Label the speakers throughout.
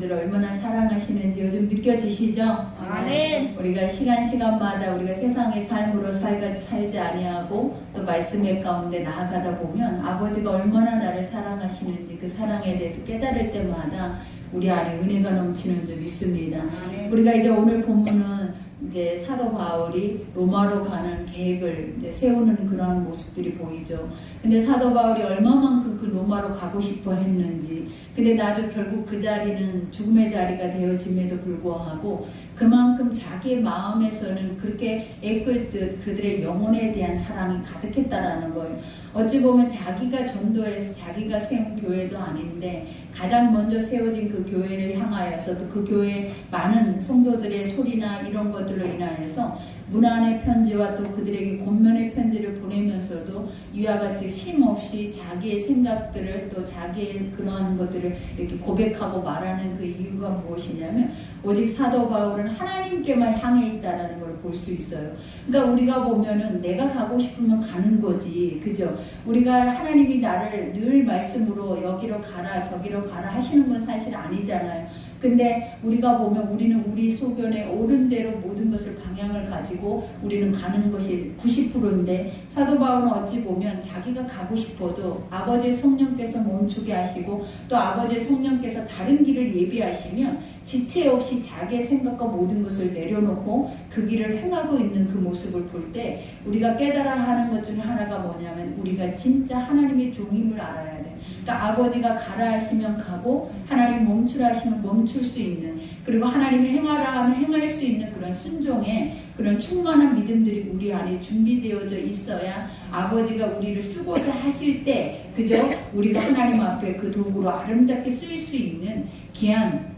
Speaker 1: 여러분들을 얼마나 사랑하시는지 요즘 느껴지시죠?
Speaker 2: 아멘.
Speaker 1: 우리가 시간마다 우리가 세상의 삶으로 살지 아니하고 또 말씀의 가운데 나아가다 보면 아버지가 얼마나 나를 사랑하시는지 그 사랑에 대해서 깨달을 때마다 우리 안에 은혜가 넘치는 줄 믿습니다.
Speaker 2: 아멘.
Speaker 1: 우리가 이제 오늘 본문은 이제 사도 바울이 로마로 가는 계획을 이제 세우는 그런 모습들이 보이죠. 근데 사도 바울이 얼마만큼 그 로마로 가고 싶어 했는지, 근데 나중 결국 그 자리는 죽음의 자리가 되어짐에도 불구하고 그만큼 자기의 마음에서는 그렇게 애끓듯 그들의 영혼에 대한 사랑이 가득했다라는 거예요. 어찌 보면 자기가 전도해서 자기가 세운 교회도 아닌데 가장 먼저 세워진 그 교회를 향하여서도 그 교회 많은 성도들의 소리나 이런 것들로 인하여서 문안의 편지와 또 그들에게 권면의 편지를 보내면서도 이와 같이 쉼없이 자기의 생각들을 또 자기의 그러한 것들을 이렇게 고백하고 말하는 그 이유가 무엇이냐면 오직 사도 바울은 하나님께만 향해 있다라는 걸 볼 수 있어요. 그러니까 우리가 보면은 내가 가고 싶으면 가는 거지, 그죠? 우리가 하나님이 나를 늘 말씀으로 여기로 가라 저기로 가라 하시는 건 사실 아니잖아요. 근데 우리가 보면 우리는 우리 소견에 옳은 대로 모든 것을 방향을 가지고 우리는 가는 것이 90%인데 사도 바울은 어찌 보면 자기가 가고 싶어도 아버지의 성령께서 멈추게 하시고 또 아버지의 성령께서 다른 길을 예비하시면 지체 없이 자기의 생각과 모든 것을 내려놓고 그 길을 행하고 있는 그 모습을 볼 때 우리가 깨달아야 하는 것 중에 하나가 뭐냐면 우리가 진짜 하나님의 종임을 알아야 돼. 그러니까 아버지가 가라 하시면 가고 하나님 멈추라 하시면 멈출 수 있는, 그리고 하나님이 행하라 하면 행할 수 있는 그런 순종의 그런 충만한 믿음들이 우리 안에 준비되어져 있어야 아버지가 우리를 쓰고자 하실 때 그저 우리가 하나님 앞에 그 도구로 아름답게 쓸 수 있는 귀한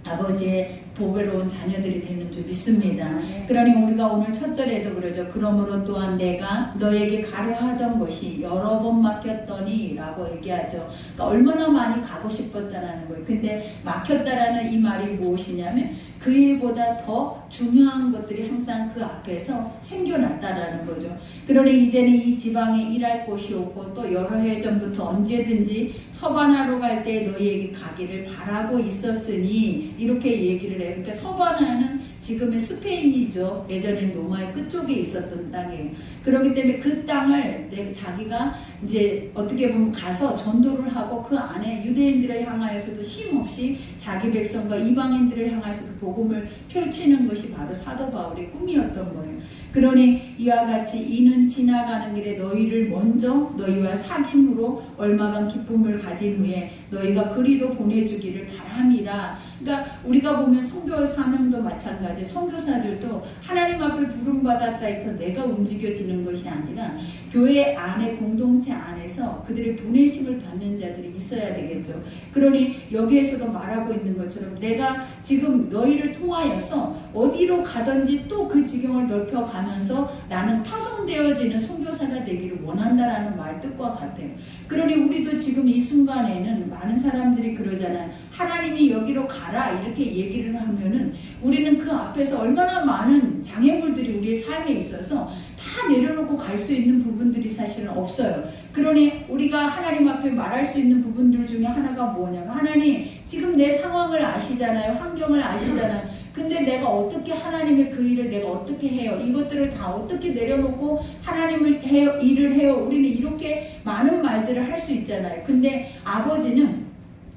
Speaker 1: 아버지의 보배로운 자녀들이 되는 줄 믿습니다. 그러니 우리가 오늘 첫 절에도 그러죠. 그러므로 또한 내가 너에게 가려 하던 것이 여러 번 막혔더니 라고 얘기하죠. 그러니까 얼마나 많이 가고 싶었다라는 거예요. 근데 막혔다라는 이 말이 무엇이냐면 그 일보다 더 중요한 것들이 항상 그 앞에서 생겨났다라는 거죠. 그러니 이제는 이 지방에 일할 곳이 없고 또 여러 해 전부터 언제든지 서바나로 갈 때 너희에게 가기를 바라고 있었으니 이렇게 얘기를 해요. 그러니까 서바나는 지금의 스페인이죠. 예전에는 로마의 끝쪽에 있었던 땅이에요. 그렇기 때문에 그 땅을 자기가 이제 어떻게 보면 가서 전도를 하고 그 안에 유대인들을 향하여서도 쉼없이 자기 백성과 이방인들을 향해서 그 복음을 펼치는 것이 바로 사도 바울의 꿈이었던 거예요. 그러니 이와 같이 이는 지나가는 길에 너희를 먼저 너희와 사귐으로 얼마간 기쁨을 가진 후에 너희가 그리로 보내주기를 바람이라. 그러니까 우리가 보면 선교 사명도 마찬가지. 선교사들도 하나님 앞에 부름받았다 해서 내가 움직여지는 것이 아니라 교회 안에 공동체 안에서 그들의 보내심을 받는 자들이 있어야 되겠죠. 그러니 여기에서도 말하고 있는 것처럼 내가 지금 너희를 통하여서 어디로 가든지 또 그 지경을 넓혀가면서 나는 파송되어지는 선교사가 되기를 원한다라는 말 뜻과 같아요. 그러니 우리도 지금 이 순간에는 많은 사람들이 그러잖아요. 하나님이 여기로 가라 이렇게 얘기를 하면은 우리는 그 앞에서 얼마나 많은 장애물들이 우리의 삶에 있어서 다 내려놓고 갈 수 있는 부분들이 사실은 없어요. 그러니 우리가 하나님 앞에 말할 수 있는 부분들 중에 하나가 뭐냐면 하나님 지금 내 상황을 아시잖아요. 환경을 아시잖아요. 근데 내가 어떻게 하나님의 그 일을 내가 어떻게 해요? 이것들을 다 어떻게 내려놓고 하나님을 해요, 일을 해요? 우리는 이렇게 많은 말들을 할 수 있잖아요. 근데 아버지는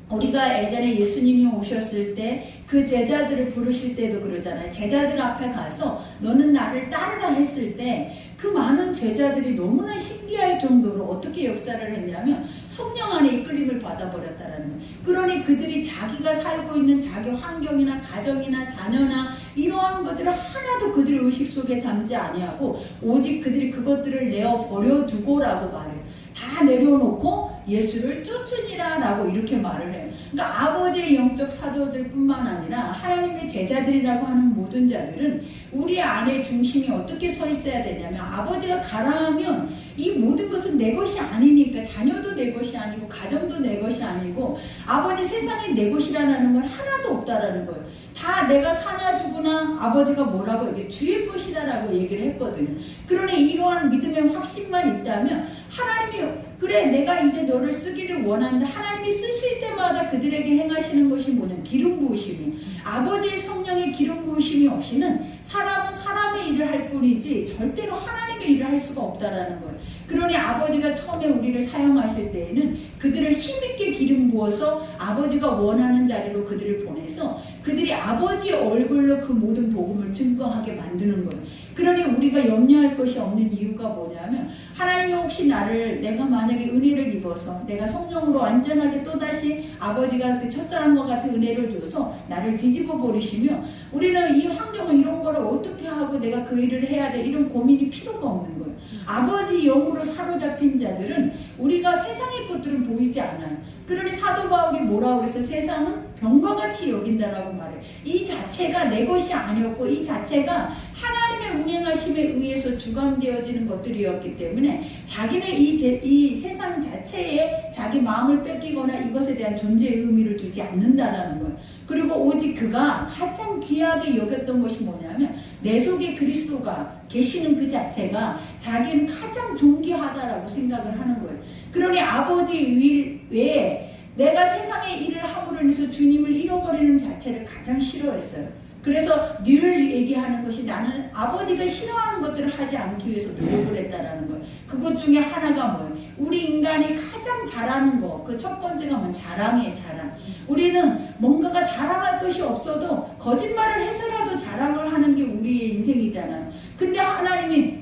Speaker 1: 우리가 예전에 예수님이 오셨을 때 그 제자들을 부르실 때도 그러잖아요. 제자들 앞에 가서 너는 나를 따르라 했을 때 그 많은 제자들이 너무나 신기할 정도로 어떻게 역사를 했냐면 성령 안에 이끌림을 받아버렸다라는 거예요. 그러니 그들이 자기가 살고 있는 자기 환경이나 가정이나 자녀나 이러한 것들을 하나도 그들의 의식 속에 담지 아니하고 오직 그들이 그것들을 내어 버려두고라고 말해요. 다 내려놓고 예수를 쫓으니라 라고 이렇게 말을 해요. 그러니까 아버지의 영적 사도들 뿐만 아니라 하나님의 제자들이라고 하는 모든 자들은 우리 안에 중심이 어떻게 서 있어야 되냐면 아버지가 가라 하면 이 모든 것은 내 것이 아니니까, 자녀도 내 것이 아니고 가정도 내 것이 아니고 아버지 세상에 내 것이라는 건 하나도 없다라는 거예요. 다 내가 사나 죽으나 아버지가 뭐라고 얘기해? 주의 것이다라고 얘기를 했거든요. 그러니 이러한 믿음의 확신만 있다면 하나님이 그래 내가 이제 너를 쓰기를 원하는데, 하나님이 쓰실 때마다 그들에게 행하시는 것이 뭐냐? 기름 부으심이, 아버지의 성령의 기름 부으심이 없이는 사람은 사람의 일을 할 뿐이지 절대로 하나님의 일을 할 수가 없다라는 거예요. 그러니 아버지가 처음에 우리를 사용하실 때에는 그들을 힘있게 기름 부어서 아버지가 원하는 자리로 그들을 보내서 그들이 아버지의 얼굴로 그 모든 복음을 증거하게 만드는 거예요. 그러니 우리가 염려할 것이 없는 이유가 뭐냐면, 하나님이 혹시 내가 만약에 은혜를 입어서 내가 성령으로 완전하게 또다시 아버지가 그 첫사랑과 같은 은혜를 줘서 나를 뒤집어 버리시며, 우리는 이 환경을 이런 거를 어떻게 하고 내가 그 일을 해야 돼, 이런 고민이 필요가 없는 거예요. 아버지 영으로 사로잡힌 자들은 우리가 세상의 것들은 보이지 않아요. 그러니 사도 바울이 뭐라고 그랬어요? 세상은 병과 같이 여긴다라고 말해요. 이 자체가 내 것이 아니었고 이 자체가 하나님의 운행하심에 의해서 주관되어지는 것들이었기 때문에 자기는 이 세상 자체에 자기 마음을 뺏기거나 이것에 대한 존재의 의미를 두지 않는다라는 거예요. 그리고 오직 그가 가장 귀하게 여겼던 것이 뭐냐면, 내 속에 그리스도가 계시는 그 자체가 자기는 가장 존귀하다라고 생각을 하는 거예요. 그러니 아버지 일 외에 내가 세상의 일을 함으로 인해서 주님을 잃어버리는 자체를 가장 싫어했어요. 그래서 늘 얘기하는 것이, 나는 아버지가 싫어하는 것들을 하지 않기 위해서 노력을 했다라는 거예요. 그것 중에 하나가 뭐예요? 우리 인간이 가장 잘하는 거, 그 첫 번째가 뭐 자랑이에요. 자랑. 우리는 뭔가가 자랑할 것이 없어도 거짓말을 해서라도 자랑을 하는 게 우리의 인생이잖아요. 근데 하나님이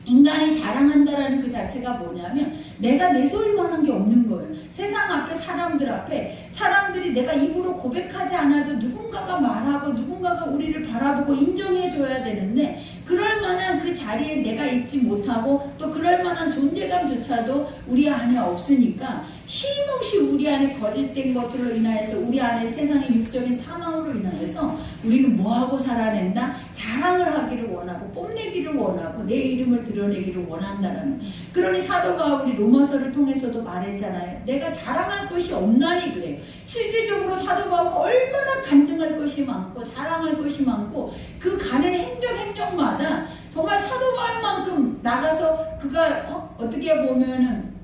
Speaker 1: 인간이 자랑한다라는 그 자체가 뭐냐면, 내가 내세울 만한 게 없는 거예요. 세상 앞에, 사람들 앞에, 사람들이 내가 입으로 고백하지 않아도 누군가가 말하고 누군가가 우리를 바라보고 인정해줘야 되는데, 그럴 만한 그 자리에 내가 있지 못하고 또 그럴 만한 존재감조차도 우리 안에 없으니까, 쉼없이 우리 안에 거짓된 것들로 인하여서, 우리 안에 세상의 육적인 사망으로 인하여서 우리는 뭐하고 살아낸다? 자랑을 하기를 원하고 뽐내기를 원하고 내 이름을 드러내기를 원한다는. 그러니 사도 바울이 로마서를 통해서도 말했잖아요. 내가 자랑할 것이 없나니 그래요. 실질적으로 사도 바울은 얼마나 간증할 것이 많고 자랑할 것이 많고, 그 가는 행적마다 정말 사도 바울만큼 나가서 그가 어떻게 보면은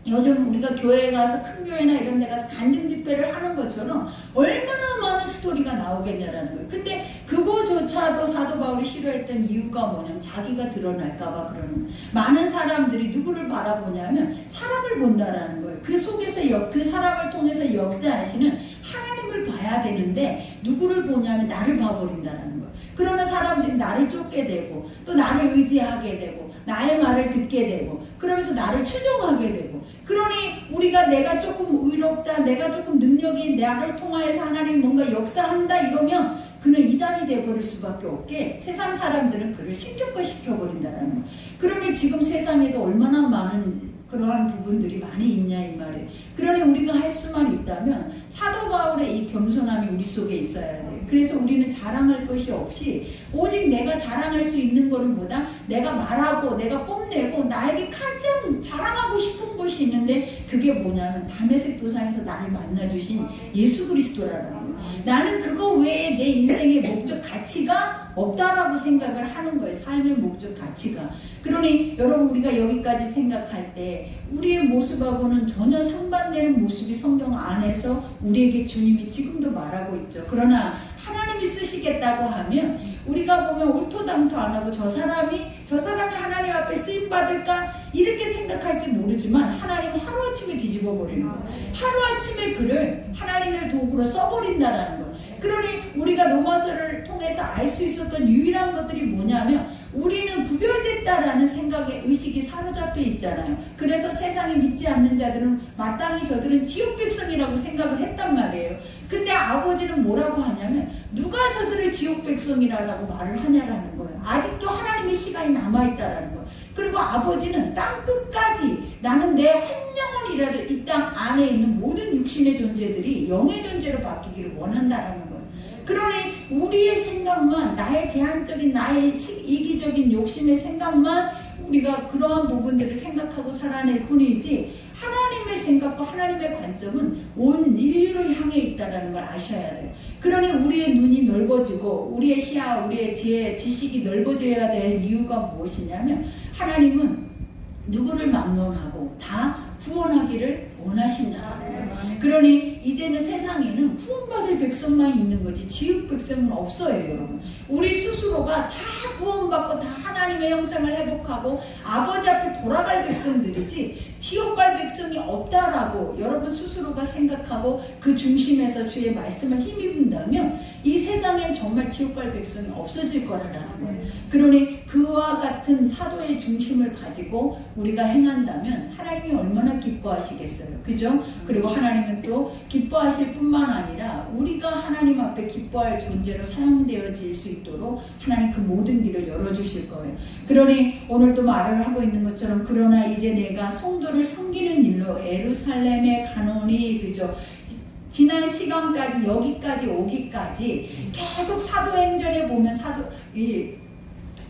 Speaker 1: 요즘 우리가 교회에 가서, 큰 교회나 이런 데 가서 간증 집회를 하는 것처럼 얼마나 많은 스토리가 나오겠냐라는 거예요. 근데 그거조차도 사도 바울이 싫어했던 이유가 뭐냐면, 자기가 드러날까봐 그러는. 많은 사람들이 누구를 바라보냐면 사람을 본다라는 거예요. 그 속에서 그 사람을 통해서 역사하시는 하나님을 봐야 되는데, 누구를 보냐면 나를 봐버린다라는 거예요. 그러면 사람들이 나를 쫓게 되고 또 나를 의지하게 되고 나의 말을 듣게 되고, 그러면서 나를 추종하게 되고, 그러니 우리가 내가 조금 의롭다, 내가 조금 능력이 나를 통하여서 하나님 뭔가 역사한다 이러면 그는 이단이 되어버릴 수밖에 없게 세상 사람들은 그를 신격화시켜버린다는 거예요. 그러니 지금 세상에도 얼마나 많은 그러한 부분들이 많이 있냐 이 말이에요. 그러니 우리가 할 수만 있다면 사도 바울의 이 겸손함이 우리 속에 있어야 돼요. 그래서 우리는 자랑할 것이 없이 오직 내가 자랑할 수 있는 것은 뭐다? 내가 말하고 내가 뽐내고 나에게 가장 자랑하고 싶은 것이 있는데, 그게 뭐냐면 다메섹 도상에서 나를 만나주신 예수 그리스도라는 거예요. 나는 그거 외에 내 인생의 목적 가치가 없다라고 생각을 하는 거예요. 삶의 목적 가치가. 그러니 여러분, 우리가 여기까지 생각할 때 우리의 모습하고는 전혀 상반되는 모습이 성경 안에서 우리에게 주님이 지금도 말하고 있죠. 그러나 하나님이 쓰시겠다고 하면 우리가 보면 옳토당토 안 하고 저 사람이 하나님 앞에 쓰임받을까 이렇게 생각할지 모르지만, 하나님은 하루아침에 뒤집어 버리는 거예요. 하루아침에 그를 하나님의 도구로 써버린다라는 거예요. 그러니 우리가 로마서를 통해서 알 수 있었던 유일한 것들이 뭐냐면, 우리는 구별됐다라는 생각에 의식이 사로잡혀 있잖아요. 그래서 세상에 믿지 않는 자들은 마땅히 저들은 지옥 백성이라고 생각을 했단 말이에요. 근데 아버지는 뭐라고 하냐면, 누가 저들을 지옥 백성이라고 말을 하냐라는 거예요. 아직도 하나님의 시간이 남아있다라는 거예요. 그리고 아버지는 땅 끝까지 나는 내 한 영혼이라도 이 땅 안에 있는 모든 육신의 존재들이 영의 존재로 바뀌기를 원한다라는 거예요. 그러니 우리의 생각만, 나의 제한적인 나의 이기적인 욕심의 생각만 우리가 그러한 부분들을 생각하고 살아낼 뿐이지, 하나님의 생각과 하나님의 관점은 온 인류를 향해 있다는 걸 아셔야 돼요. 그러니 우리의 눈이 넓어지고 우리의 시야, 우리의 지혜, 지식이 넓어져야 될 이유가 무엇이냐면, 하나님은 누구를 막론하고 다 구원하기를 원하신다는 거예요. 그러니 이제는 세상에는 구원받을 백성만 있는 거지 지옥 백성은 없어요, 여러분. 우리 스스로가 다 구원받고 다 하나님의 형상을 회복하고 아버지 앞에 돌아갈 백성들이지 지옥 갈 백성이 없다라고 여러분 스스로가 생각하고 그 중심에서 주의 말씀을 힘입는다면 이 세상엔 정말 지옥 갈 백성이 없어질 거라는 거예요. 그러니 그와 같은 사도의 중심을 가지고 우리가 행한다면 하나님이 얼마나 기뻐하시겠어요, 그죠? 그리고 하나님은 또 기뻐하실 뿐만 아니라 우리가 하나님 앞에 기뻐할 존재로 사용되어질 수 있도록 하나님 그 모든 길을 열어주실 거예요. 그러니 오늘도 말을 하고 있는 것처럼, 그러나 이제 내가 성도를 섬기는 일로 예루살렘에 가노니, 그죠? 지난 시간까지 여기까지 오기까지 계속 사도행전에 보면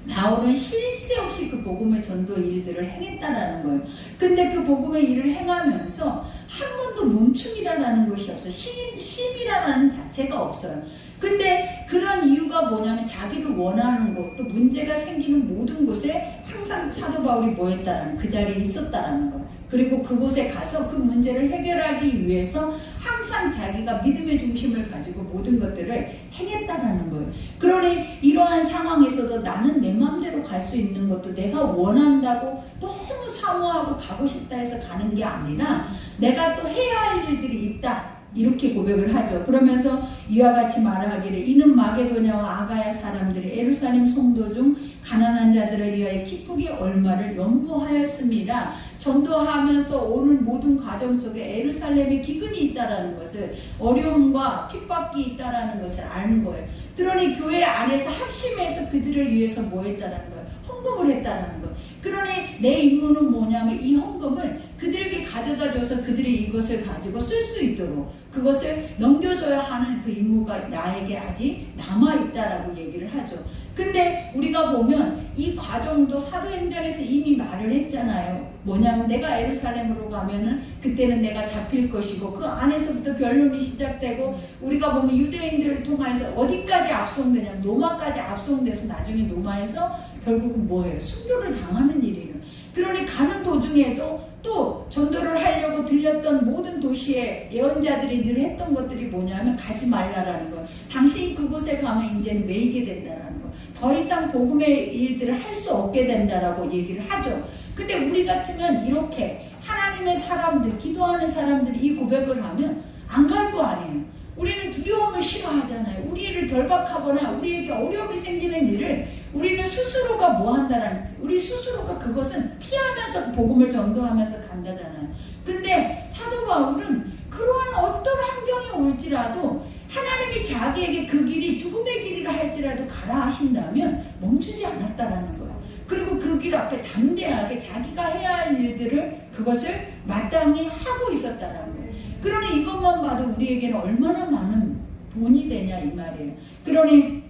Speaker 1: 바울은 쉴 새 없이 그 복음의 전도 일들을 행했다라는 거예요. 근데 그 복음의 일을 행하면서 한 번도 멈춤이라는 것이 없어요. 쉼이라는 자체가 없어요. 근데 그런 이유가 뭐냐면 자기를 원하는 곳, 또 문제가 생기는 모든 곳에 항상 사도 바울이 뭐 했다라는, 그 자리에 있었다라는 거예요. 그리고 그곳에 가서 그 문제를 해결하기 위해서 항상 자기가 믿음의 중심을 가지고 모든 것들을 행했다라는 거예요. 그러니 이러한 상황에서도 나는 내 마음대로 갈 수 있는 것도 내가 원한다고 너무 사모하고 가고 싶다 해서 가는 게 아니라 내가 또 해야 할 일들이 있다, 이렇게 고백을 하죠. 그러면서 이와 같이 말하기를, 이는 마게도냐와 아가야 사람들이 예루살렘 성도 중 가난한 자들을 위하여 기쁘게 얼마를 연보하였습니다. 전도하면서 오는 모든 과정 속에 예루살렘에 기근이 있다라는 것을, 어려움과 핍박이 있다라는 것을 아는 거예요. 그러니 교회 안에서 합심해서 그들을 위해서 뭐 했다라는 거예요? 헌금을 했다라는 거예요. 그러니 내 임무는 뭐냐면 이 헌금을 그들에게 가져다 줘서 그들이 이것을 가지고 쓸 수 있도록 그것을 넘겨줘야 하는 그 임무가 나에게 아직 남아있다라고 얘기를 하죠. 근데 우리가 보면 이 과정도 사도행전에서 이미 말을 했잖아요. 뭐냐면 내가 예루살렘으로 가면은 그때는 내가 잡힐 것이고, 그 안에서부터 변론이 시작되고, 우리가 보면 유대인들을 통해서 어디까지 압송되냐면 로마까지 압송돼서 나중에 로마에서 결국은 뭐예요? 순교를 당하는 일이에요. 그러니 가는 도중에도 또 전도를 하려고 들렸던 모든 도시에 예언자들이 늘 했던 것들이 뭐냐면 가지 말라라는 거예요. 당신이 그곳에 가면 이제는 매이게 된다라는 거예요. 더 이상 복음의 일들을 할 수 없게 된다라고 얘기를 하죠. 근데 우리 같으면 이렇게 하나님의 사람들, 기도하는 사람들이 이 고백을 하면 안 갈 거 아니에요. 우리는 두려움을 싫어하잖아요. 우리를 결박하거나 우리에게 어려움이 생기는 일을 우리는 스스로가 뭐 한다라는, 우리 스스로가 그것은 피하면서 복음을 전도하면서 간다잖아요. 근데 사도 바울은 그러한 어떤 환경이 올지라도 하나님이 자기에게 그 길이 죽음의 길이라 할지라도 가라 하신다면 멈추지 않았다라는 거예요. 그리고 그 길 앞에 담대하게 자기가 해야 할 일들을 그것을 마땅히 하고 있었다라는 거예요. 그러니 이것만 봐도 우리에게는 얼마나 많은 본이 되냐 이 말이에요. 그러니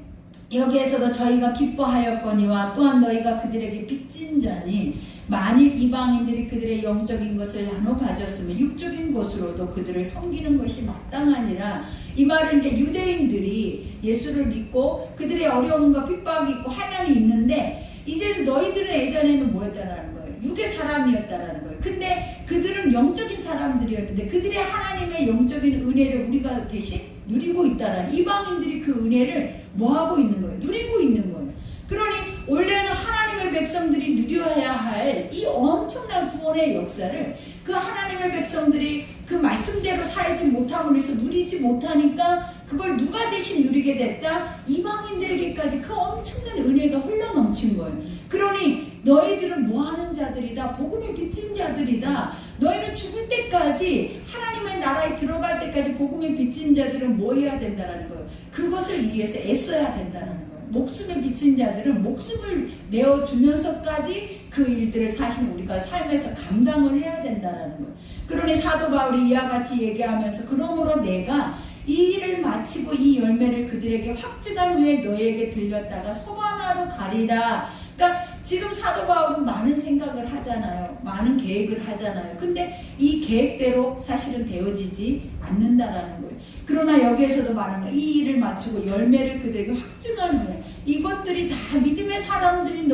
Speaker 1: 여기에서도 저희가 기뻐하였거니와 또한 너희가 그들에게 빚진 자니 만일 이방인들이 그들의 영적인 것을 나눠 가졌으면 육적인 것으로도 그들을 섬기는 것이 마땅하니라. 이 말은 이제 유대인들이 예수를 믿고 그들의 어려움과 핍박이 있고 환난이 있는데, 이제는 너희들은 예전에는 뭐였다라는 거예요? 육의 사람이었다라는 거예요. 근데 그들은 영적인 사람들이었는데 그들의 하나님의 영적인 은혜를 우리가 대신 누리고 있다라는, 이방인들이 그 은혜를 뭐하고 있는 거예요? 누리고 있는 거예요. 그러니 원래는 하나님의 백성들이 누려야 할 이 엄청난 구원의 역사를 그 하나님의 백성들이 그 말씀대로 살지 못함으로 해서 누리지 못하니까 그걸 누가 대신 누리게 됐다? 이방인들에게까지 그 엄청난 은혜가 흘러넘친 거예요. 그러니 너희들은 뭐하는 자들이다, 복음에 빚진 자들이다. 너희는 죽을 때까지 하나님의 나라에 들어갈 때까지 복음에 빚진 자들은 뭐 해야 된다는 거예요? 그것을 위해서 애써야 된다는 거예요. 목숨에 빚진 자들은 목숨을 내어주면서까지 그 일들을 사실 우리가 삶에서 감당을 해야 된다는 거예요. 그러니 사도 바울이 이와 같이 얘기하면서, 그러므로 내가 이 일을 마치고 이 열매를 그들에게 확증한 후에 너희에게 들렸다가 서바나로 가리라. 그러니까 지금 사도 바울은 많은 생각을 하잖아요. 많은 계획을 하잖아요. 근데 이 계획대로 사실은 되어지지 않는다라는 거예요. 그러나 여기에서도 말하는 거예요. 이 일을 마치고 열매를 그들에게 확증하는 거예요. 이것들이 다 믿음의 사람들이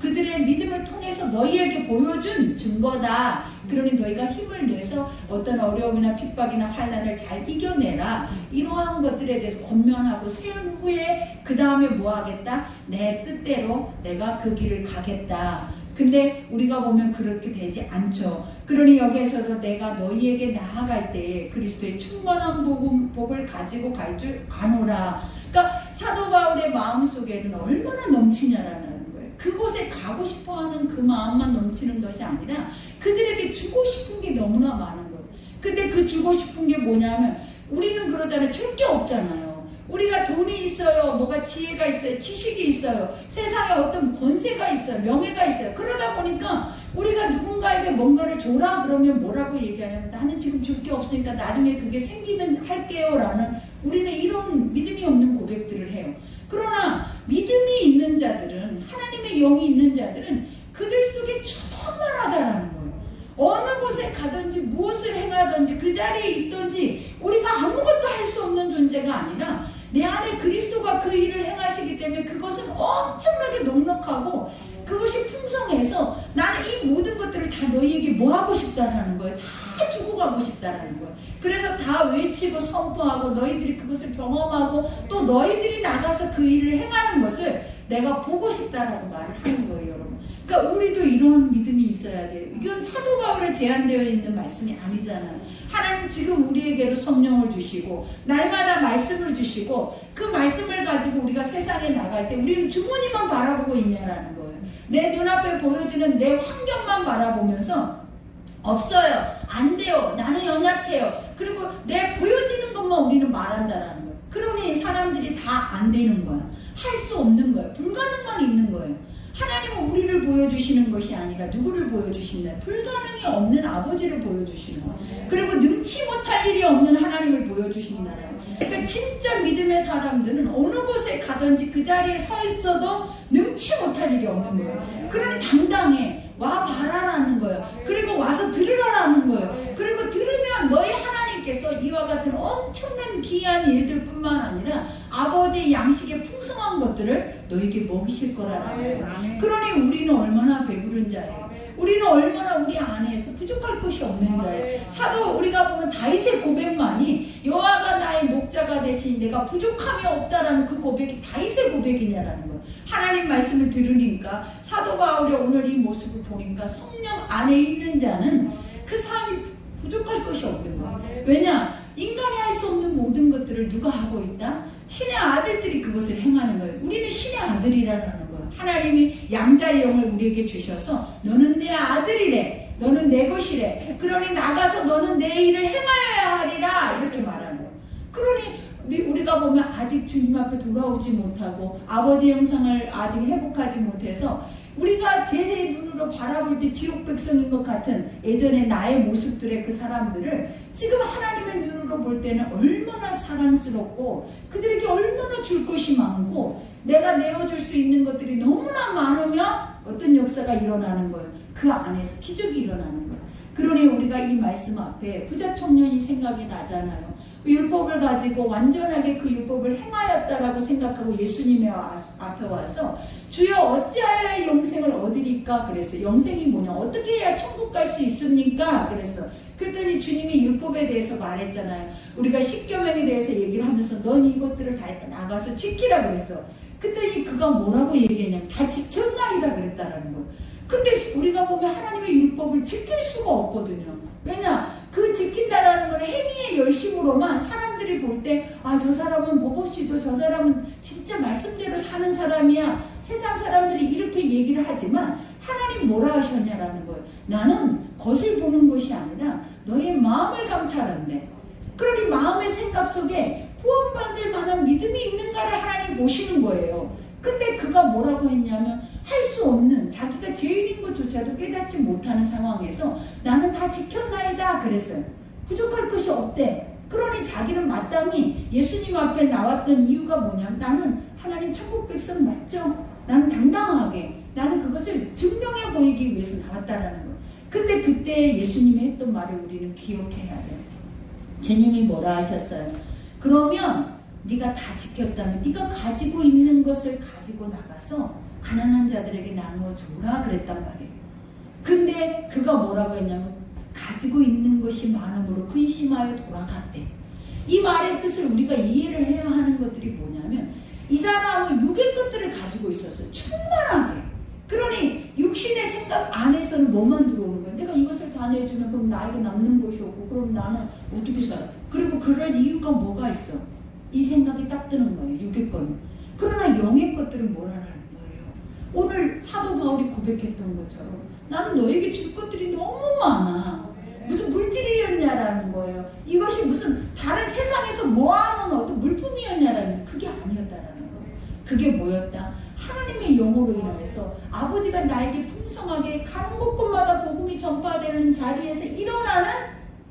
Speaker 1: 그들의 믿음을 통해서 너희에게 보여준 증거다. 그러니 너희가 힘을 내서 어떤 어려움이나 핍박이나 환난을 잘 이겨내라. 이러한 것들에 대해서 권면하고 세운 후에 그 다음에 뭐 하겠다? 내 뜻대로 내가 그 길을 가겠다. 근데 우리가 보면 그렇게 되지 않죠. 그러니 여기에서도 내가 너희에게 나아갈 때에 그리스도의 충만한 복을 가지고 갈 줄 아노라. 그러니까 사도 바울의 마음속에는 얼마나 넘치냐라는 거예요. 그곳에 가고 싶어하는 그 마음만 넘치는 것이 아니라 그들에게 주고 싶은 게 너무나 많은 거예요. 근데 그 주고 싶은 게 뭐냐면 우리는 그러잖아요. 줄 게 없잖아요. 우리가 돈이 있어요. 뭐가 지혜가 있어요. 지식이 있어요. 세상에 어떤 권세가 있어요. 명예가 있어요. 그러다 보니까 우리가 누군가에게 뭔가를 줘라 그러면 뭐라고 얘기하냐면 나는 지금 줄 게 없으니까 나중에 그게 생기면 할게요 라는 우리는 이런 믿음이 없는 고백들을 해요. 그러나 믿음이 있는 자들은 하나님의 영이 있는 자들은 그들 속에 충만하다라는 거예요. 어느 곳에 가든지 무엇을 행하든지 그 자리에 있든지 우리가 아무것도 할 수 없는 존재가 아니라 내 안에 그리스도가 그 일을 행하시기 때문에 그것은 엄청나게 넉넉하고 그것이 풍성해서 나는 이 모든 것들을 다 너희에게 뭐 하고 싶다라는 거예요. 다 주고 가고 싶다라는 거예요. 그래서 다 외치고 선포하고 너희들이 그것을 경험하고 또 너희들이 나가서 그 일을 행하는 것을 내가 보고 싶다라고 말을 하는 거예요, 여러분. 그러니까 우리도 이런 믿음이 있어야 돼요. 이건 사도 바울에 제한되어 있는 말씀이 아니잖아요. 하나님 지금 우리에게도 성령을 주시고 날마다 말씀을 주시고 그 말씀을 가지고 우리가 세상에 나갈 때 우리는 주머니만 바라보고 있냐라는 거예요. 내 눈앞에 보여지는 내 환경만 바라보면서 없어요. 안 돼요. 나는 연약해요. 그리고 내 보여지는 것만 우리는 말한다라는 거예요. 그러니 사람들이 다 안 되는 거야. 할 수 없는 거예요. 불가능만 있는 거예요. 하나님은 우리를 보여주시는 것이 아니라 누구를 보여주신다? 불가능이 없는 아버지를 보여주시는 거예요. 그리고 능치 못할 일이 없는 하나님을 보여주신다라요. 그러니까 진짜 믿음의 사람들은 어느 곳에 가든지 그 자리에 서 있어도 능치 못할 일이 없는 거예요. 그러니 당당해. 와 봐라라는 거예요. 그리고 와서 들으라라는 거예요. 그리고 들으면 너희 하나님께서 이와 같은 엄청난 귀한 일들 뿐만 아니라 아버지의 양식의 풍성한 것들을 너에게 먹이실 거라는 거예요. 그러니 우리는 얼마나 배부른 자예요. 우리는 얼마나 우리 안에서 부족할 것이 없는 자예요. 사도 우리가 보면 다윗의 고백만이 여호와가 나의 목자가 되신 내가 부족함이 없다라는 그 고백이 다윗의 고백이냐라는 거예요. 하나님 말씀을 들으니까 사도 바울의 오늘 이 모습을 보니까 성령 안에 있는 자는 그 사람이 부족할 것이 없는 거예요. 왜냐? 인간이 할 수 없는 모든 것들을 누가 하고 있다? 신의 아들들이 그것을 행하는 거예요. 우리는 신의 아들이라는 거예요. 하나님이 양자의 영을 우리에게 주셔서 너는 내 아들이래. 너는 내 것이래. 그러니 나가서 너는 내 일을 행하여야 하리라. 이렇게 말하는 거예요. 그러니 우리가 보면 아직 주님 앞에 돌아오지 못하고 아버지 형상을 아직 회복하지 못해서 우리가 제 눈으로 바라볼 때 지옥 백성인 것 같은 예전에 나의 모습들의 그 사람들을 지금 하나님의 눈으로 볼 때는 얼마나 사랑스럽고 그들에게 얼마나 줄 것이 많고 내가 내어줄 수 있는 것들이 너무나 많으면 어떤 역사가 일어나는 거예요. 그 안에서 기적이 일어나는 거예요. 그러니 우리가 이 말씀 앞에 부자 청년이 생각이 나잖아요. 율법을 가지고 완전하게 그 율법을 행하였다라고 생각하고 예수님의 앞에 와서 주여 어찌하여 영생을 얻으리까 그랬어요. 영생이 뭐냐? 어떻게 해야 천국 갈 수 있습니까? 그랬어. 그랬더니 주님이 율법에 대해서 말했잖아요. 우리가 십계명에 대해서 얘기를 하면서 넌 이것들을 다 나가서 지키라 그랬어. 그랬더니 그가 뭐라고 얘기했냐면 다 지켰나이다 그랬다라는 거. 근데 우리가 보면 하나님의 율법을 지킬 수가 없거든요. 왜냐? 그 지킨다라는 건 행위의 열심으로만 사람들이 볼 때 아, 저 사람은 법 없이도 저 사람은 진짜 말씀대로 사는 사람이야. 세상 사람들이 이렇게 얘기를 하지만 하나님 뭐라 하셨냐라는 거예요. 나는 것을 보는 것이 아니라 너의 마음을 감찰한대. 그러니 마음의 생각 속에 구원받을 만한 믿음이 있는가를 하나님 보시는 거예요. 근데 그가 뭐라고 했냐면 할 수 없는 자기가 죄인인 것조차도 깨닫지 못하는 상황에서 나는 다 지켰나이다 그랬어요. 부족할 것이 없대. 그러니 자기는 마땅히 예수님 앞에 나왔던 이유가 뭐냐면 나는 하나님 천국 백성 맞죠? 나는 당당하게 나는 그것을 증명해 보이기 위해서 나왔다라는 거예요. 근데 그때 예수님이 했던 말을 우리는 기억해야 돼요. 주님이 뭐라 하셨어요? 그러면 네가 다 지켰다면 네가 가지고 있는 것을 가지고 나가서 가난한 자들에게 나누어 주라 그랬단 말이에요. 근데 그가 뭐라고 했냐면 가지고 있는 것이 많음으로 근심하여 돌아갔대. 이 말의 뜻을 우리가 이해를 해야 하는 것들이 뭐냐면 이 사람은 육의 것들을 가지고 있었어요. 충만하게. 그러니 육신의 생각 안에서는 뭐만 들어오는 거야? 내가 이것을 다 내주면 그럼 나에게 남는 것이 없고 그럼 나는 어떻게 살아? 그리고 그럴 이유가 뭐가 있어? 이 생각이 딱 드는 거예요. 육의 거는. 그러나 영의 것들은 뭐라는 거예요? 오늘 사도 바울이 고백했던 것처럼 나는 너에게 줄 것들이 너무 많아. 무슨 물질이었냐라는 거예요. 이것이 무슨 다른 세상에서 모아놓은 어떤 물품이었냐라는 그게 아니었다라는 거예요. 그게 뭐였다? 하나님의 영으로 인해서 아버지가 나에게 풍성하게 가는 곳곳마다 복음이 전파되는 자리에서 일어나는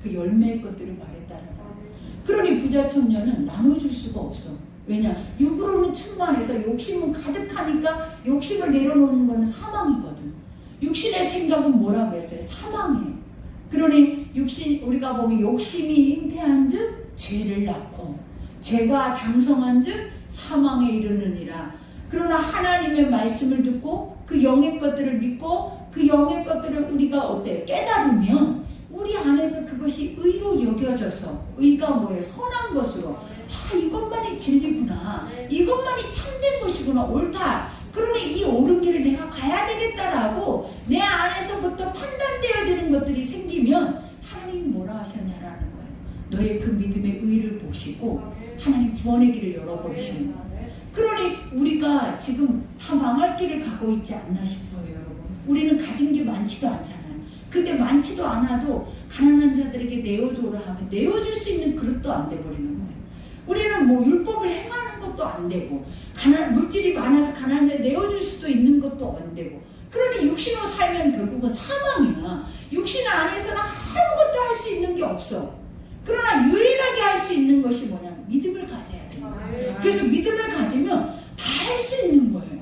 Speaker 1: 그 열매의 것들을 말했다는 거예요. 그러니 부자 청년은 나눠줄 수가 없어. 왜냐? 육으로는 충만해서 욕심은 가득하니까 욕심을 내려놓는 것은 사망이거든. 육신의 생각은 뭐라고 했어요? 사망이에요. 그러니 육신, 우리가 보면 욕심이 잉태한 즉 죄를 낳고 죄가 장성한 즉 사망에 이르느니라. 그러나 하나님의 말씀을 듣고 그 영의 것들을 믿고 그 영의 것들을 우리가 어때요? 깨달으면 우리 안에서 그것이 의로 여겨져서, 의가 뭐예요? 선한 것으로, 이것만이 진리구나, 이것만이 참된 것이구나, 옳다. 그러니 이 옳은 길을 내가 가야 되겠다라고 내 안에서부터 판단되어지는 것들이 생기면 하나님이 뭐라 하셨냐라는 거예요. 너의 그 믿음의 의를 보시고 하나님 구원의 길을 열어버리시는 거예요. 그러니 우리가 지금 다 망할 길을 가고 있지 않나 싶어요, 여러분. 우리는 가진 게 많지도 않잖아요. 근데 많지도 않아도 가난한 자들에게 내어줘라 하면 내어줄 수 있는 그릇도 안 돼버리는 거예요. 우리는 뭐 율법을 행하는 것도 안 되고, 물질이 많아서 가난한 자에 내어줄 수도 있는 것도 안 되고, 그러니 육신으로 살면 결국은 사망이야. 육신 안에서는 아무것도 할 수 있는 게 없어. 그러나 유일하게 할 수 있는 것이 뭐냐면 믿음을 가져야 돼요. 그래서 믿음을 가지면 다 할 수 있는 거예요.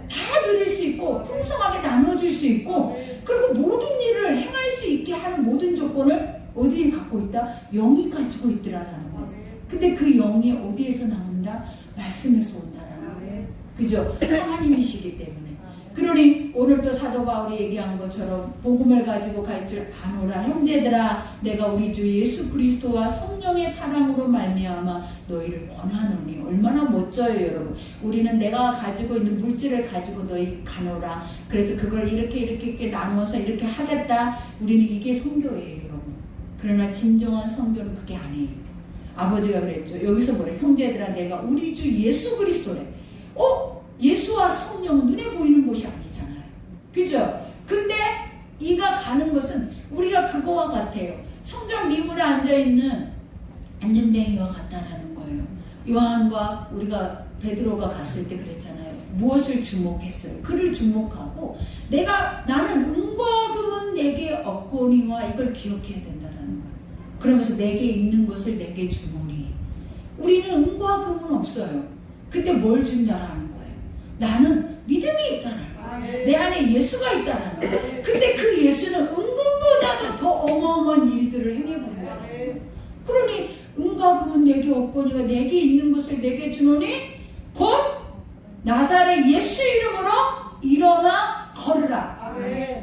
Speaker 1: 다 누릴 수 있고 풍성하게 나눠줄 수 있고, 그리고 모든 일을 행할 수 있게 하는 모든 조건을 어디에 갖고 있다? 영이 가지고 있더라라는 거예요. 근데 그 영이 어디에서 나온다? 말씀에서 온다라는 거예요. 그죠? 하나님이시기 때문에. 그러니 오늘도 사도 바울이 얘기한 것처럼 복음을 가지고 갈 줄 아노라. 형제들아, 내가 우리 주 예수 그리스도와 성령의 사랑으로 말미암아 너희를 권하노니. 얼마나 멋져요, 여러분. 우리는 내가 가지고 있는 물질을 가지고 너희 가노라. 그래서 그걸 이렇게 나누어서 이렇게 하겠다. 우리는 이게 선교예요, 여러분. 그러나 진정한 선교는 그게 아니에요. 아버지가 그랬죠. 여기서 뭐래? 형제들아, 내가 우리 주 예수 그리스도래. 예수와 성령은 눈에 보이는 것이 아니잖아요. 그죠? 근데 이가 가는 것은 우리가 그거와 같아요. 성전 미문에 앉아있는 안전뱅이와 같다라는 거예요. 요한과 우리가 베드로가 갔을 때 그랬잖아요. 무엇을 주목했어요? 그를 주목하고 나는 은과 금은 내게 없거니와 이걸 기억해야 된다라는 거예요. 그러면서 내게 있는 것을 내게 주노니. 우리는 은과 금은 없어요. 근데 뭘 준다라는 거예요? 나는 믿음이 있다는 거예요. 내 안에 예수가 있다는 거예요. 근데 그 예수는 은금보다도 더 어마어마한 일들을 행해버린다는 거예요. 그러니 은과 금은 내게 없거니와 내게 있는 것을 내게 주노니 곧 나사렛 예수 이름으로 일어나 걸으라.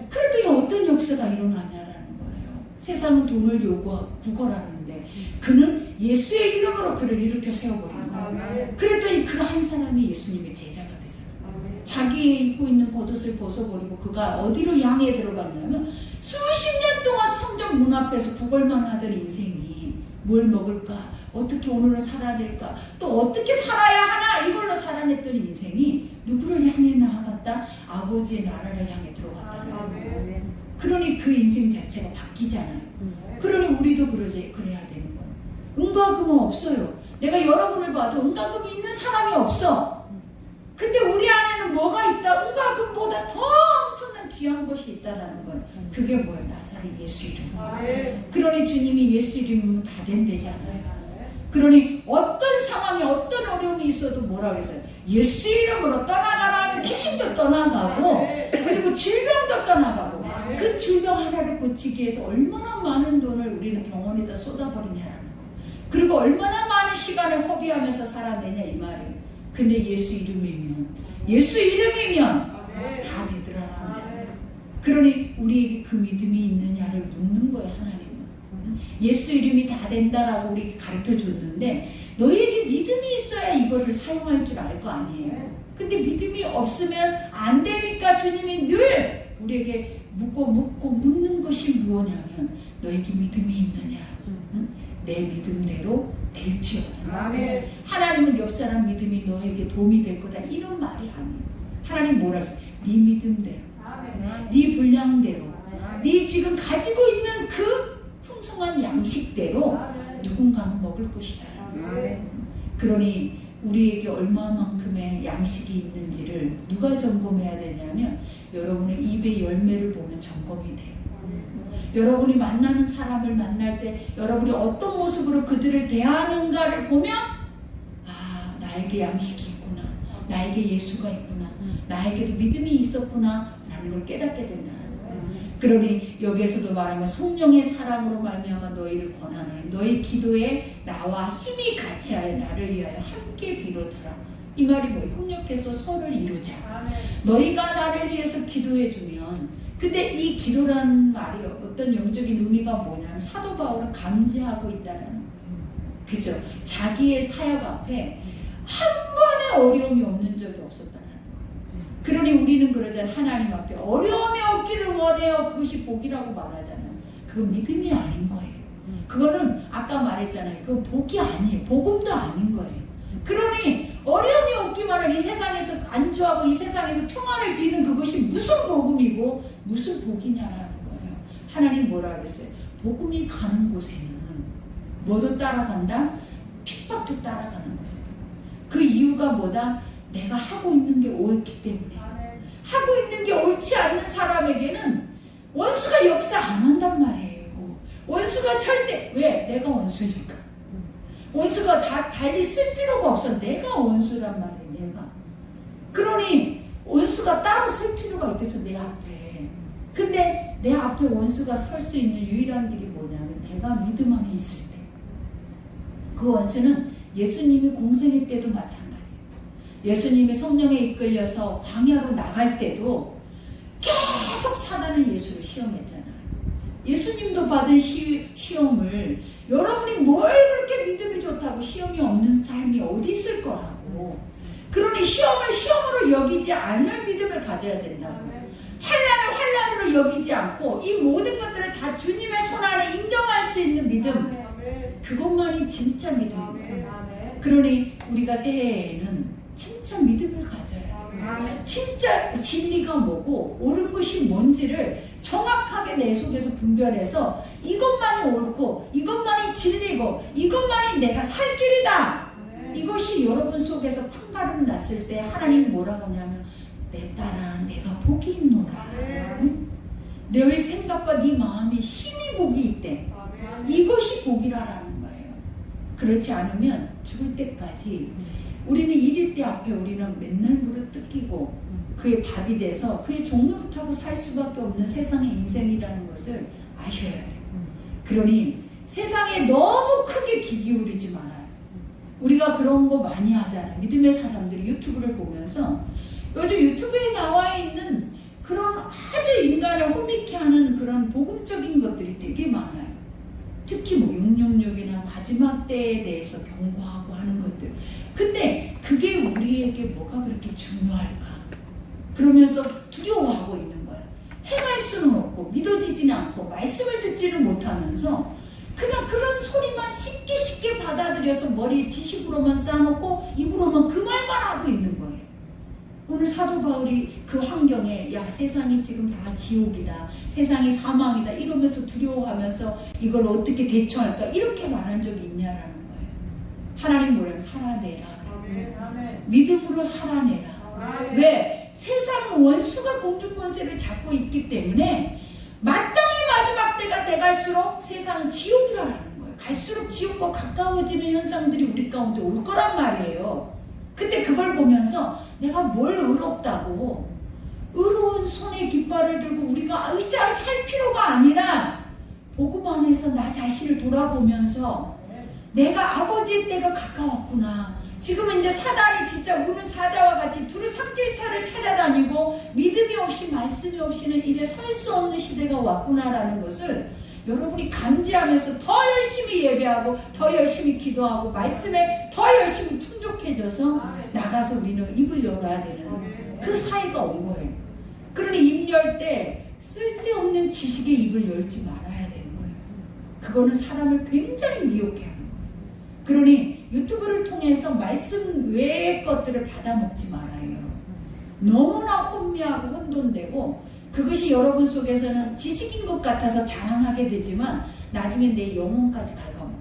Speaker 1: 그랬더니 어떤 역사가 일어나냐라는 거예요. 세상은 돈을 요구하고 구걸하는데 그는 예수의 이름으로 그를 일으켜 세워버리는 거예요. 그랬더니 그 한 사람이 예수님의 제자가 되잖아요. 자기 입고 있는 겉옷을 벗어버리고 그가 어디로 향해 들어갔냐면 수십 년 동안 성전 문 앞에서 구걸만 하던 인생이 뭘 먹을까? 어떻게 오늘은 살아낼까? 또 어떻게 살아야 하나? 이걸로 살아냈던 인생이 누구를 향해 나아갔다? 아버지의 나라를 향해 들어갔다는 거예요. 그러니 그 인생 자체가 바뀌잖아요. 그러니 우리도 그래야 되는 거예요. 은과 금은 없어요. 내가 여러분을 봐도 은과 금이 있는 사람이 없어. 근데 우리 안에는 뭐가 있다? 은과 금보다 더 엄청난 귀한 것이 있다라는 거예요. 그게 뭐예요? 나사렛 예수 이름. 그러니 주님이 예수 이름이면 다 된대잖아요. 그러니 어떤 상황에 어떤 어려움이 있어도 뭐라 그랬어요? 예수 이름으로 떠나가라 하면 귀신도 떠나가고 그리고 질병도 떠나가고 그 질병 하나를 고치기 위해서 얼마나 많은 돈을 우리는 병원에다 쏟아버리냐라는 거. 그리고 얼마나 많은 시간을 허비하면서 살아내냐 이 말이에요. 근데 예수 이름이면 다 되더라. 그러니 우리에게 그 믿음이 있느냐를 묻는 거예요. 하나님은 예수 이름이 다 된다라고 우리에게 가르쳐 줬는데 너희에게 믿음이 있어야 이것을 사용할 줄 알 거 아니에요. 근데 믿음이 없으면 안 되니까 주님이 늘 우리에게 묻고 묻는 것이 무엇이냐면 너희에게 믿음이 있느냐. 내 믿음대로 될지어다. 하나님은 옆 사람 믿음이 너에게 도움이 될 거다 이런 말이 아니에요. 하나님 뭐라 하세요? 네 믿음대로, 네 분량대로, 네 지금 가지고 있는 그 풍성한 양식대로 누군가는 먹을 것이다. 그러니 우리에게 얼마만큼의 양식이 있는지를 누가 점검해야 되냐면 여러분의 입의 열매를 보면 점검이 돼요. 여러분이 만나는 사람을 만날 때 여러분이 어떤 모습으로 그들을 대하는가를 보면 아, 나에게 양식이 있구나, 나에게 예수가 있구나, 나에게도 믿음이 있었구나 라는 걸 깨닫게 된다는 거예요. 그러니 여기에서도 말하면 성령의 사랑으로 말미암아 너희를 권하노니 너희 기도에 나와 힘이 같이하여 나를 위하여 함께 비로더라. 이 말이 뭐예요? 협력해서 서로를 이루자. 너희가 나를 위해서 기도해 주면 근데 이 기도라는 말이 어떤 영적인 의미가 뭐냐면 사도 바울은 감지하고 있다는 거예요. 그죠? 자기의 사역 앞에 한 번의 어려움이 없는 적이 없었다는 거예요. 그러니 우리는 그러잖아요. 하나님 앞에 어려움이 없기를 원해요. 그것이 복이라고 말하잖아요. 그건 믿음이 아닌 거예요. 그거는 아까 말했잖아요. 그건 복이 아니에요. 복음도 아닌 거예요. 그러니 어려움이 없기만을 이 세상에서 안주하고 이 세상에서 평안을 비는 그것이 무슨 복음이고 무슨 복이냐라는 거예요. 하나님 뭐라 그랬어요? 복음이 가는 곳에는 뭐도 따라간다? 핍박도 따라가는 거예요. 그 이유가 뭐다? 내가 하고 있는 게 옳기 때문에. 하고 있는 게 옳지 않는 사람에게는 원수가 역사 안 한단 말이에요. 원수가 절대 왜? 내가 원수니까. 원수가 다 달리 쓸 필요가 없어. 내가 원수란 말이에요. 내가. 그러니 원수가 따로 쓸 필요가 있겠어. 내 앞에. 근데 내 앞에 원수가 설 수 있는 유일한 길이 뭐냐면 내가 믿음 안에 있을 때. 그 원수는 예수님이 공생애 때도 마찬가지예요. 예수님이 성령에 이끌려서 광야로 나갈 때도 계속 사단은 예수를 시험했잖아요. 예수님도 받은 시험을 여러분이 뭘 그렇게 믿음이 좋다고 시험이 없는 삶이 어디 있을 거라고. 그러니 시험을 시험으로 여기지 않을 믿음을 가져야 된다고. 환난을 환난으로 여기지 않고 이 모든 것들을 다 주님의 손 안에 인정할 수 있는 믿음. 그것만이 진짜 믿음이에요. 그러니 우리가 새해에는 진짜 믿음을 가져야 해요. 진짜 진리가 뭐고 옳은 것이 뭔지를 정확하게 내 속에서 분별해서 이것만이 옳고 이것만이 진리고 이것만이 내가 살 길이다. 이것이 여러분 속에서 판가름 났을 때 하나님 뭐라고 하냐면 내 딸아 내가 복이 있노라. 너의 생각과 네 마음에 힘이 복이 있대. 이것이 복이라라는 거예요. 그렇지 않으면 죽을 때까지 우리는 이럴 때 앞에 우리는 맨날 무릎 뜯기고 그의 밥이 돼서 그의 종노릇하고 살 수밖에 없는 세상의 인생이라는 것을 아셔야 돼요. 그러니 세상에 너무 크게 귀 기울이지 말아요. 우리가 그런 거 많이 하잖아요. 믿음의 사람들이 유튜브를 보면서 요즘 유튜브에 나와 있는 그런 아주 인간을 혼미케 하는 그런 복음적인 것들이 되게 많아요. 특히 뭐 666이나 마지막 때에 대해서 경고하고 하는 것들. 근데 그게 우리에게 뭐가 그렇게 중요할까? 그러면서 두려워하고 있는 거야. 행할 수는 없고 믿어지지는 않고 말씀을 듣지는 못하면서 그냥 그런 소리만 쉽게 받아들여서 머리에 지식으로만 쌓아놓고 입으로만 그 말만 하고 있는 거예요. 오늘 사도 바울이 그 환경에 야 세상이 지금 다 지옥이다. 세상이 사망이다. 이러면서 두려워하면서 이걸 어떻게 대처할까? 이렇게 말한 적이 있냐라는 거예요. 하나님 뭐라고 살아내라. 믿음으로 살아내라. 왜? 세상은 원수가 공중권세를 잡고 있기 때문에 마땅히 마지막 때가 돼갈수록 세상은 지옥이라는 거예요. 갈수록 지옥과 가까워지는 현상들이 우리 가운데 올 거란 말이에요. 근데 그걸 보면서 내가 뭘 의롭다고. 의로운 손에 깃발을 들고 우리가 으쌰으쌰 할 필요가 아니라 복음 안에서 나 자신을 돌아보면서 내가 아버지의 때가 가까웠구나. 지금은 이제 사단이 진짜 우는 사자와 같이 두루 삼킬차를 찾아다니고 믿음이 없이 말씀이 없이는 이제 설 수 없는 시대가 왔구나라는 것을 여러분이 감지하면서 더 열심히 예배하고 더 열심히 기도하고 말씀에 더 열심히 풍족해져서 나가서 우리는 입을 열어야 되는 그 사이가 온 거예요. 그러니 입 열 때 쓸데없는 지식에 입을 열지 말아야 되는 거예요. 그거는 사람을 굉장히 미혹해 하는 거예요. 그러니 유튜브를 통해서 말씀 외의 것들을 받아먹지 말아요. 너무나 혼미하고 혼돈되고 그것이 여러분 속에서는 지식인 것 같아서 자랑하게 되지만 나중에 내 영혼까지 갉아먹어요.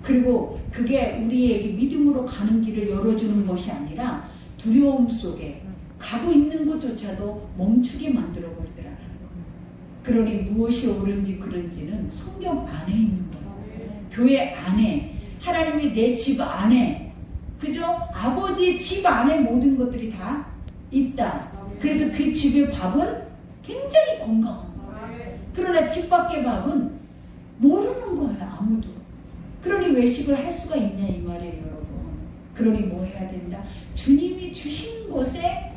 Speaker 1: 그리고 그게 우리에게 믿음으로 가는 길을 열어주는 것이 아니라 두려움 속에 가고 있는 것조차도 멈추게 만들어 버리더라는 거예요. 그러니 무엇이 옳은지 그른지는 성경 안에 있는 거예요. 교회 안에, 하나님이 내 집 안에, 그죠? 아버지의 집 안에 모든 것들이 다 있다. 그래서 그 집의 밥은 굉장히 건강한 거예요. 그러나 집 밖의 밥은 모르는 거예요, 아무도. 그러니 외식을 할 수가 있냐 이 말이에요, 여러분. 그러니 뭐 해야 된다? 주님이 주신 것에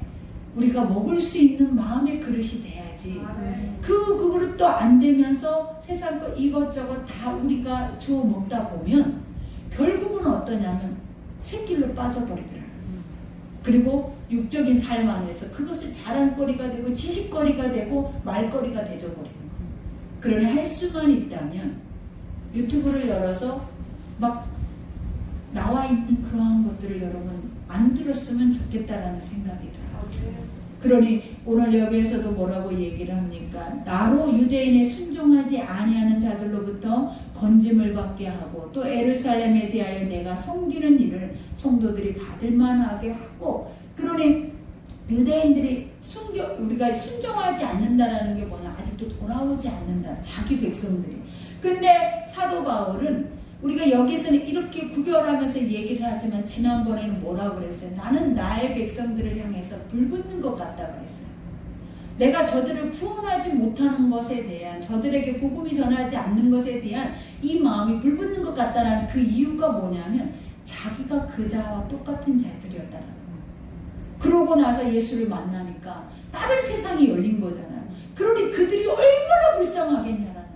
Speaker 1: 우리가 먹을 수 있는 마음의 그릇이 돼야지. 그 그릇도 안 되면서 세상 거 이것저것 다 우리가 주워 먹다 보면 결국은 어떠냐면 새길로 빠져버리더라고요. 그리고 육적인 삶 안에서 그것을 자랑거리가 되고 지식거리가 되고 말거리가 되어버리는 거예요. 그러니 할 수만 있다면 유튜브를 열어서 막 나와 있는 그러한 것들을 여러분 안 들었으면 좋겠다라는 생각이 들어요. 그러니 오늘 여기에서도 뭐라고 얘기를 합니까? 나로 유대인에 순종하지 아니하는 자들로부터 건짐을 받게 하고 또 예루살렘에 대하여 내가 섬기는 일을 성도들이 받을 만하게 하고. 그러니 유대인들이 우리가 순종하지 않는다라는 게 뭐냐? 아직도 돌아오지 않는다. 자기 백성들이. 근데 사도 바울은 우리가 여기서는 이렇게 구별하면서 얘기를 하지만 지난번에는 뭐라고 그랬어요? 나는 나의 백성들을 향해서 불붙는 것 같다 그랬어요. 내가 저들을 구원하지 못하는 것에 대한, 저들에게 복음이 전하지 않는 것에 대한 이 마음이 불붙는 것 같다라는 그 이유가 뭐냐면 자기가 그자와 똑같은 자들이었다는 거예요. 그러고 나서 예수를 만나니까 다른 세상이 열린 거잖아요. 그러니 그들이 얼마나 불쌍하겠냐라는 거예요.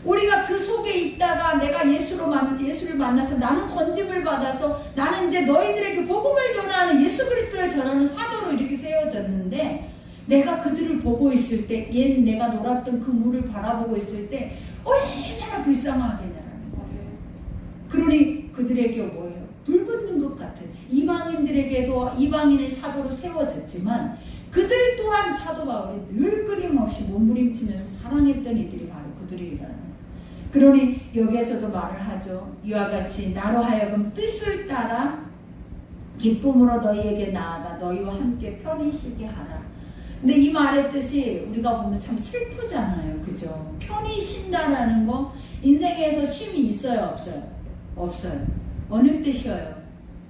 Speaker 1: 우리가 그 속에 있다가 내가 예수를 만나서 나는 건짐을 받아서 나는 이제 너희들에게 복음을 전하는 예수 그리스도를 전하는 사도로 이렇게 세워졌는데 내가 그들을 보고 있을 때 내가 놀았던 그 물을 바라보고 있을 때 얼마나 불쌍하겠냐라는 거예요. 그러니 그들에게 뭐예요? 불붙는 것 같은 이방인들에게도 이방인을 사도로 세워졌지만 그들 또한 사도 바울이 늘 끊임없이 몸부림치면서 사랑했던 이들이 바로 그들이라는 거예요. 그러니 여기에서도 말을 하죠. 이와 같이 나로 하여금 뜻을 따라 기쁨으로 너희에게 나아가 너희와 함께 편히 쉬게 하라. 근데 이 말의 뜻이 우리가 보면 참 슬프잖아요. 그죠? 편히 쉰다라는 거 인생에서 쉼이 있어요? 없어요? 없어요. 어느 때 쉬어요?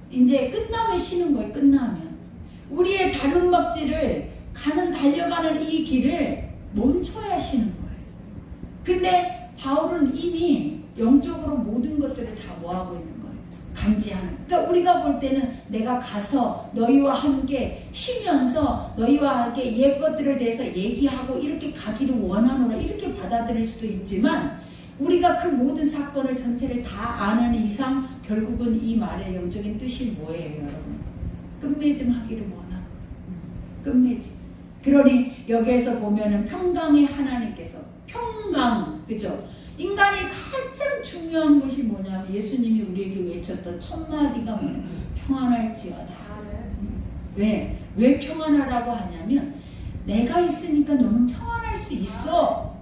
Speaker 1: 이제 끝나면 쉬는 거예요. 끝나면. 우리의 다름막질을 달려가는 이 길을 멈춰야 쉬는 거예요. 근데 바울은 이미 영적으로 모든 것들을 다 뭐하고 있는 거예요? 감지하는. 그러니까 우리가 볼 때는 내가 가서 너희와 함께 쉬면서 너희와 함께 옛 것들에 대해서 얘기하고 이렇게 가기를 원하노라 이렇게 받아들일 수도 있지만 우리가 그 모든 사건을 전체를 다 아는 이상 결국은 이 말의 영적인 뜻이 뭐예요, 여러분? 끝맺음 하기를 원하는 끝맺음. 그러니 여기에서 보면은 평강의 하나님께서 평강, 그죠? 인간이 가장 중요한 것이 뭐냐면 예수님이 우리에게 외쳤던 첫 마디가 뭐냐면 평안할지어다. 왜 평안하라고 하냐면 내가 있으니까 너는 평안할 수 있어.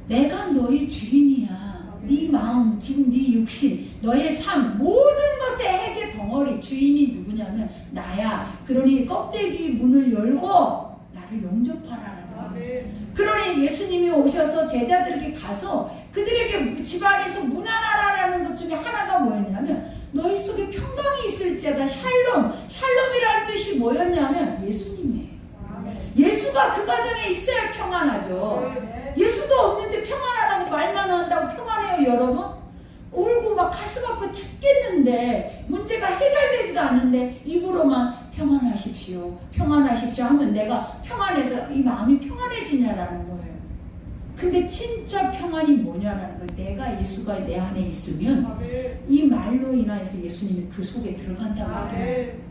Speaker 1: 내가 너희 주인이야. 네 마음, 지금 네 육신, 너의 삶, 모든 것의 핵의 덩어리 주인이 누구냐면 나야. 그러니 껍데기 문을 열고 나를 영접하라는 거야. 그러니 예수님이 오셔서 제자들에게 가서 그들에게 집안에서 무난하라는 것 중에 하나가 뭐였냐면 너희 속에 평강이 있을지어다. 샬롬 뜻이 뭐였냐면 예수님이에요. 예수가 그 가정에 있어야 평안하죠. 예수도 없는데 평안하다고 말만 한다고 평안해요, 여러분? 울고 막 가슴 아파 죽겠는데 문제가 해결되지도 않는데 입으로만 평안하십시오, 평안하십시오 하면 내가 평안해서 이 마음이 평안해지냐라는 거예요. 근데 진짜 평안이 뭐냐라는 거예요. 내가 예수가 내 안에 있으면 이 말로 인해서 예수님이 그 속에 들어간단 말이에요.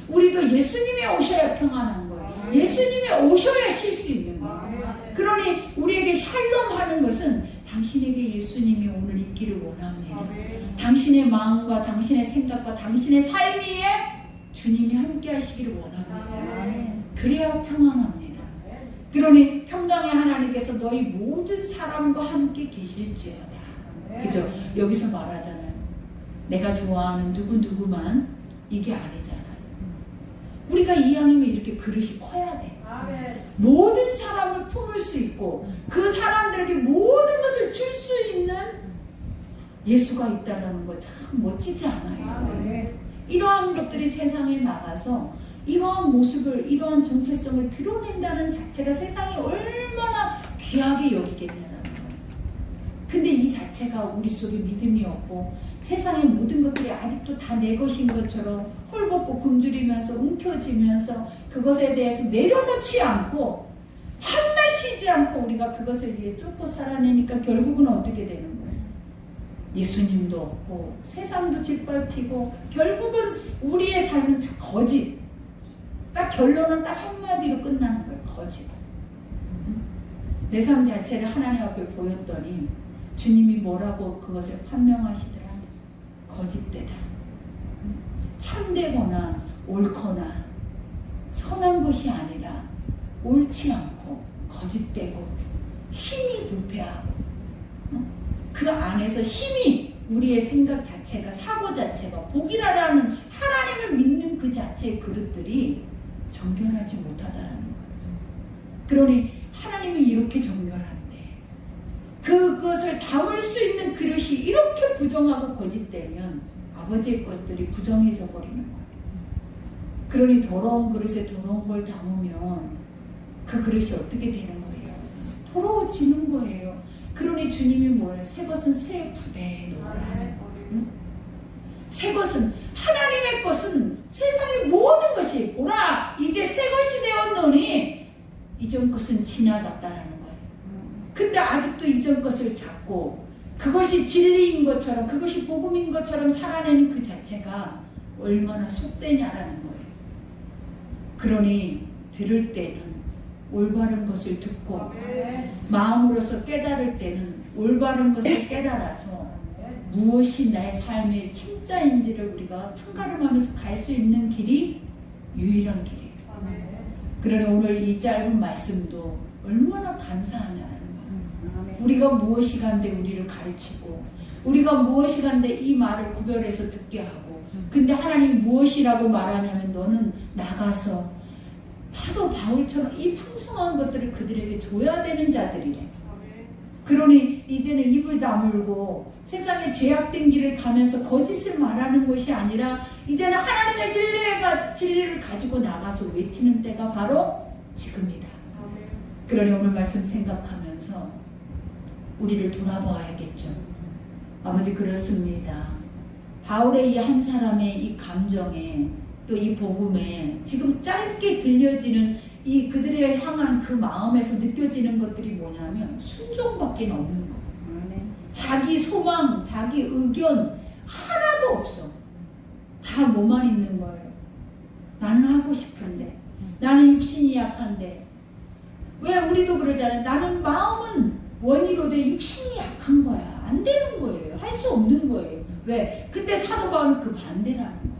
Speaker 1: 우리도 예수님이 오셔야 평안한 거예요. 예수님이 오셔야 쉴 수 있는 거예요. 그러니 우리에게 샬롬 하는 것은 당신에게 예수님이 오늘 있기를 원합니다. 당신의 마음과 당신의 생각과 당신의 삶 위에 주님이 함께 하시기를 원합니다. 그래야 평안합니다. 그러니 평강의 하나님께서 너희 모든 사람과 함께 계실지어다. 그죠? 여기서 말하잖아요. 내가 좋아하는 누구누구만 이게 아니잖아요. 우리가 이왕이면 이렇게 그릇이 커야 돼. 모든 사람을 품을 수 있고 그 사람들에게 모든 것을 줄 수 있는 예수가 있다는 거 참 멋지지 않아요? 이러한 것들이 세상에 나가서 이러한 모습을, 이러한 정체성을 드러낸다는 자체가 세상이 얼마나 귀하게 여기겠냐는 거예요. 근데 이 자체가 우리 속에 믿음이 없고 세상의 모든 것들이 아직도 다 내 것인 것처럼 헐벗고 굶주리면서 움켜쥐면서 그것에 대해서 내려놓지 않고 한낱 쉬지 않고 우리가 그것을 위해 쫓고 살아내니까 결국은 어떻게 되는 거예요? 예수님도 없고 세상도 짓밟히고 결국은 우리의 삶은 다 거짓. 딱 결론은 딱 한마디로 끝나는 거예요. 거짓. 내 삶 자체를 하나님 앞에 보였더니 주님이 뭐라고 그것을 판명하시더라? 거짓되다. 참되거나 옳거나 선한 것이 아니라 옳지 않고 거짓되고 심히 부패하고 그 안에서 심히 우리의 생각 자체가, 사고 자체가, 복이라는 하나님을 믿는 그 자체의 그릇들이 정결하지 못하다라는 거예요. 그러니 하나님이 이렇게 정결한데 그것을 담을 수 있는 그릇이 이렇게 부정하고 거짓되면 아버지의 것들이 부정해져 버리는 거예요. 그러니 더러운 그릇에 더러운 걸 담으면 그 그릇이 어떻게 되는 거예요? 더러워지는 거예요. 그러니 주님이 뭐래요? 새 것은 새 부대에 넣으라. 응? 새 것은, 하나님의 것은 세상의 모든 것이 보라 이제 새 것이 되었노니 이전 것은 지나갔다라는 거예요. 근데 아직도 이전 것을 잡고 그것이 진리인 것처럼, 그것이 복음인 것처럼 살아내는 그 자체가 얼마나 속되냐라는 거예요. 그러니 들을 때는 올바른 것을 듣고 마음으로서 깨달을 때는 올바른 것을 깨달아서 무엇이 나의 삶의 진짜인지를 우리가 판가름하면서 갈 수 있는 길이 유일한 길이에요. 그러니 오늘 이 짧은 말씀도 얼마나 감사하냐는 거예요. 우리가 무엇이 간데 우리를 가르치고 우리가 무엇이 간데 이 말을 구별해서 듣게 하고 근데 하나님이 무엇이라고 말하냐면 너는 나가서 사도 바울처럼 이 풍성한 것들을 그들에게 줘야 되는 자들이래. 그러니 이제는 입을 다물고 세상에 죄악된 길을 가면서 거짓을 말하는 것이 아니라 이제는 하나님의 진리를 가지고 나가서 외치는 때가 바로 지금이다. 그러니 오늘 말씀 생각하면서 우리를 돌아봐야겠죠. 아버지 그렇습니다. 바울의 이 한 사람의 이 감정에 또 이 복음에 지금 짧게 들려지는 이 그들을 향한 그 마음에서 느껴지는 것들이 뭐냐면 순종밖에 없는 거예요. 자기 소망, 자기 의견 하나도 없어. 다 뭐만 있는 거예요. 나는 하고 싶은데, 나는 육신이 약한데. 왜 우리도 그러잖아요. 나는 마음은 원이로되 육신이 약한 거야. 안 되는 거예요. 할 수 없는 거예요. 왜? 그때 사도 바울은 그 반대라는 거예요.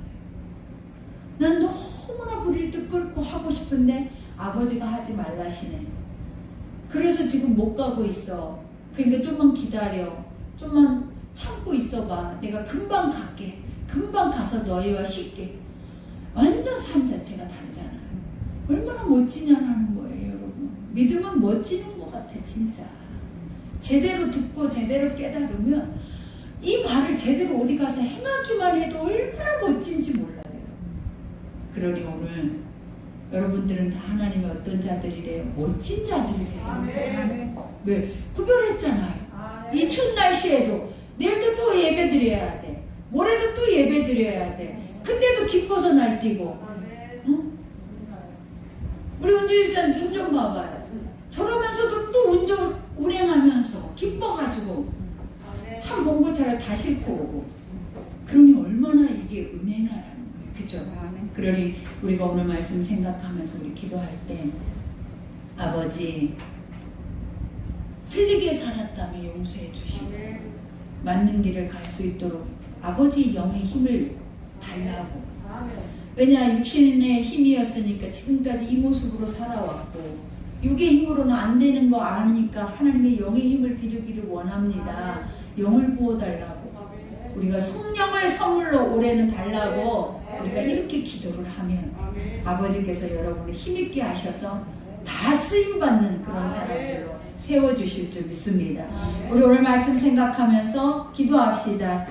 Speaker 1: 난 너무나 부릴 듯 끓고 하고 싶은데 아버지가 하지 말라시네. 그래서 지금 못 가고 있어. 그러니까 좀만 기다려. 좀만 참고 있어봐. 내가 금방 갈게. 금방 가서 너희와 쉴게. 완전 삶 자체가 다르잖아요. 얼마나 멋지냐라는 거예요, 여러분. 믿음은 멋지는 것 같아, 진짜. 제대로 듣고 제대로 깨달으면 이 말을 제대로 어디 가서 행하기만 해도 얼마나 멋진지 몰라요. 그러니 오늘 여러분들은 다 하나님의 어떤 자들이래요? 멋진 자들이래요. 왜? 구별했잖아요. 이 추운 날씨에도 내일도 또 예배 드려야 돼. 모레도 또 예배 드려야 돼. 그때도 기뻐서 날뛰고. 응? 우리 운전일사님 눈 좀 봐봐요. 저러면서도 또 운행하면서 기뻐가지고 한 봉고차를 다 싣고 오고. 그러니 얼마나 이게 은혜나라는 거예요. 그죠? 그러니 우리가 오늘 말씀 생각하면서 우리 기도할 때 아버지 틀리게 살았다면 용서해 주시고 맞는 길을 갈 수 있도록 아버지 영의 힘을 달라고. 왜냐 육신의 힘이었으니까 지금까지 이 모습으로 살아왔고 육의 힘으로는 안 되는 거 아니까 하나님의 영의 힘을 비르기를 원합니다. 영을 부어달라고. 우리가 성령을 선물로 올해는 달라고 우리가 이렇게 기도를 하면 아버지께서 여러분을 힘있게 하셔서 다 쓰임받는 그런 사람들로 세워주실 줄 믿습니다. 우리 오늘 말씀 생각하면서 기도합시다.